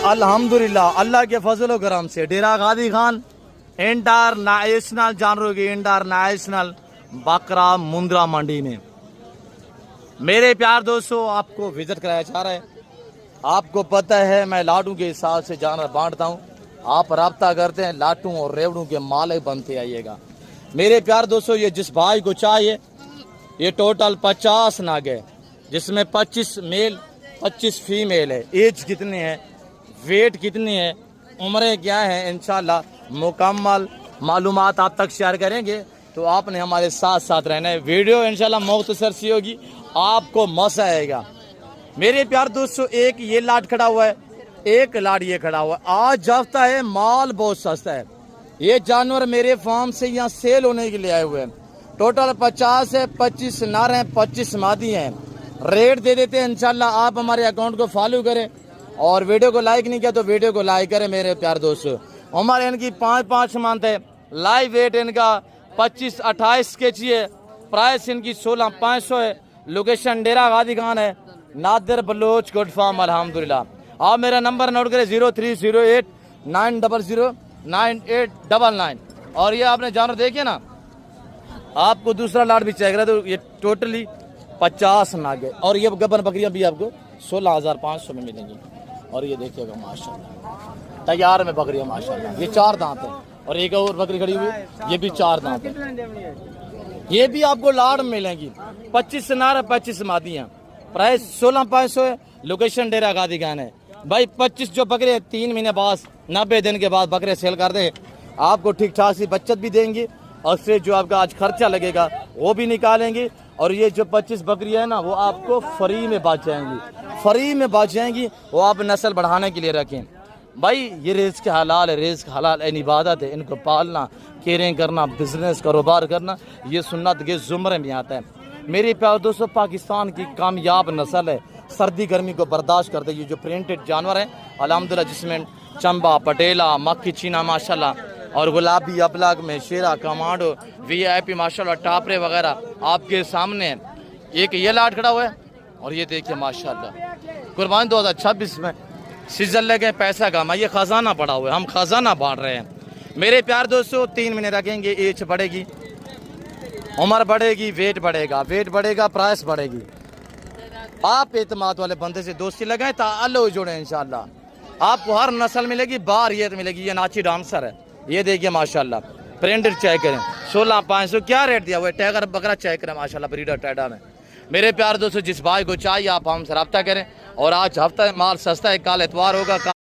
अल्हम्दुलिल्लाह अल्लाह के फजल करम से डेरा गादी खान इंटरनेशनल जानवरों की इंटरनेशनल बकरा मुंद्रा मंडी में मेरे प्यार दोस्तों आपको विजिट कराया जा रहा है। आपको पता है मैं लाडू के हिसाब से जानवर बांटता हूँ। आप राब्ता करते हैं लाटू और रेवड़ू के मालिक बनते आइएगा। मेरे प्यार दोस्तों ये जिस भाई को चाहिए ये टोटल 50 नाग है, जिसमें 25 मेल 25 फीमेल है। एज कितनी है, वेट कितनी है, उम्रें क्या है, इंशाल्लाह मुकम्मल मालूमात आप तक शेयर करेंगे। तो आपने हमारे साथ साथ रहना है। वीडियो इंशाल्लाह मुख्तसर सी होगी, आपको मजा आएगा। मेरे प्यार दोस्तों एक ये लाट खड़ा हुआ है, एक लाट ये खड़ा हुआ है। आज हफ्ता है, माल बहुत सस्ता है। ये जानवर मेरे फार्म से यहाँ सेल होने के लिए आए हुए हैं। टोटल 50 है, 25 नर हैं, 25 मादी हैं। रेट दे देते हैं इंशाल्लाह। आप हमारे अकाउंट को फॉलो करें और वीडियो को लाइक नहीं किया तो वीडियो को लाइक करें। मेरे प्यार दोस्तों उम्र इनकी 5 मंथ है। लाइव वेट इनका 25-28 के जी है। प्राइस इनकी 16,500 है। लोकेशन डेरा गादी खान है, नादिर बलोच गुड फार्म अल्हम्दुलिल्लाह। आप मेरा नंबर नोट करें 0308 900 9899। और ये आपने जानवर देखे ना, आपको दूसरा लाट भी चाहिए तो ये टोटली 50 नाग है। और ये गबन बकरियां भी आपको 16,500 में मिलेंगी। और ये देखिएगा माशाल्लाह तैयार में बकरियां माशाल्लाह। ये 4 दांत है और एक और बकरी खड़ी हुई ये भी 4 दांत है। ये भी आपको लाट में मिलेंगी। 25 नार 25 मादियां। प्राइस 16,500 है। लोकेशन डेरा गादी खान है। भाई 25 जो बकरे 3 महीने बाद 90 दिन के बाद बकरे सेल कर दे, आपको ठीक ठाक सी बचत भी देंगे और फिर जो आपका आज खर्चा लगेगा वो भी निकालेंगे। और ये जो 25 बकरियां है ना वो आपको फ्री में बच जाएंगी, फ्री में बच जाएंगी। वो आप नस्ल बढ़ाने के लिए रखें। भाई ये रिज़्क़ हलाल है, रिज़्क़ हलाल है, इबादत है। इनको पालना, केयरिंग करना, बिजनेस कारोबार करना ये सुन्नत के ज़ुमरे में आता है। मेरे प्यारे दोस्तों पाकिस्तान की कामयाब नस्ल है, सर्दी गर्मी को बर्दाश्त करते। ये जो प्रिंटेड जानवर है अल्हम्दुलिल्लाह, जिसमें चंबा, पटेला, मक्खी चीना माशाल्लाह और गुलाबी अपलाग में शेरा, कमांडो, VIP माशाल्लाह, टापरे वगैरह आपके सामने है। एक ये लाट खड़ा हुआ है और ये देखिए माशाल्लाह कुर्बानी 2026 में सीजन लगे, पैसा कमा, ये खजाना पड़ा हुआ है। हम खजाना बांट रहे हैं। मेरे प्यार दोस्तों 3 महीने रखेंगे, एज बढ़ेगी, उम्र बढ़ेगी, वेट बढ़ेगा, वेट बढ़ेगा, प्राइस बढ़ेगी। आप एतमाद वाले बंदे से दोस्ती लगाएं, ताल्लुक जोड़ें, इंशाल्लाह आपको हर नस्ल मिलेगी, बारियत मिलेगी। ये नाची डांसर है, ये देखिए माशाल्लाह प्रिंटेड चेक करें 16,500 क्या रेट दिया हुआ है। टैगर बकरा चेक करें माशाल्लाह ब्रीडर टैडा में। मेरे प्यार दोस्तों जिस भाई को चाहिए आप हमसे रब्ता करें। और आज हफ्ता माल सस्ता है, कल एतवार होगा।